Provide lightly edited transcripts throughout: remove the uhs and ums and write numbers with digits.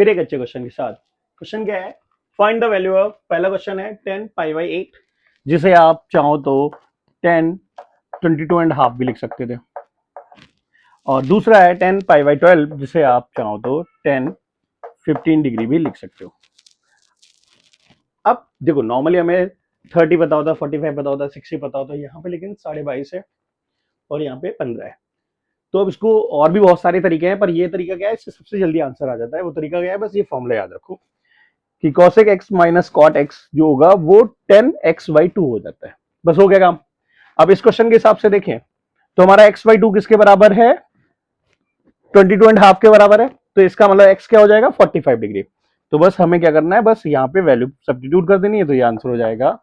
फिर एक अच्छे क्वेश्चन के साथ। क्वेश्चन क्या है, फाइंड द वैल्यू ऑफ, पहला क्वेश्चन है 10 पाई बाई 8, जिसे आप चाहो तो 10 22.5 भी लिख सकते थे, और दूसरा है 10 पाई बाई 12, जिसे आप चाहो तो 10 15 डिग्री भी लिख सकते हो। अब देखो नॉर्मली हमें 30 पता होता, 45 पता होता, 60 पता होता, यहाँ पे लेकिन 22.5 है और यहाँ पे 15 है। तो अब इसको और भी बहुत सारे तरीके हैं, पर ये तरीका क्या है, इससे सबसे जल्दी आंसर आ जाता है। वो तरीका क्या है, बस ये फॉर्मूला याद रखो कि cosec x minus cot x जो होगा वो 10x/2 हो जाता है। बस हो गया काम। अब इस क्वेश्चन के हिसाब से देखें तो हमारा x/2 किसके बराबर है, 22.5 के बराबर है, तो इसका मतलब x क्या हो जाएगा, 45 डिग्री। तो बस हमें क्या करना है, बस यहाँ पे वैल्यू सब्स्टिट्यूट कर देनी है, तो ये आंसर हो जाएगा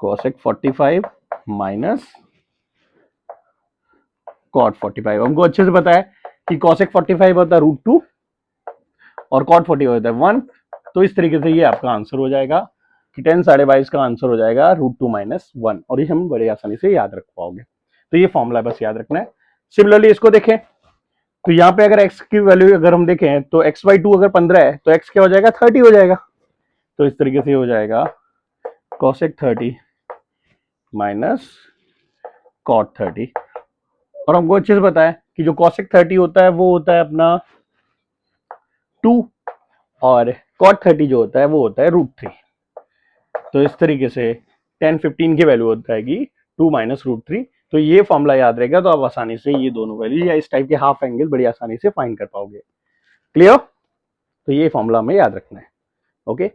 cosec 45 माइनस cot 45। हमको अच्छे से पता है कि cosec 45 होता है √2 और cot 45 होता है 1, तो इस तरीके से ये आपका आंसर हो जाएगा कि 10 22.5 का आंसर हो जाएगा √2 माइनस 1, और ये हम बड़े आसानी से याद रख पाओगे। तो ये फॉर्मूला बस याद रखना है। सिमिलरली इसको देखें तो यहाँ पे अगर x की वैल्यू अगर हम देखें तो x/2 अगर 15 है तो x क्या हो जाएगा, 30 हो जाएगा। तो इस तरीके से हो जाएगा cosec 30 माइनस cot 30। और हमको अच्छे से पता है कि जो cosec 30 होता है वो होता है अपना 2, और cot 30 जो होता है वो होता है √3। तो इस तरीके से 10 15 की वैल्यू हो जाएगी 2 माइनस √3। तो ये फॉर्मूला याद रहेगा, तो आप आसानी से ये दोनों वैल्यू या इस टाइप के हाफ एंगल बड़ी आसानी से फाइंड कर पाओगे। क्लियर? तो ये फॉर्मूला हमें याद रखना है। ओके।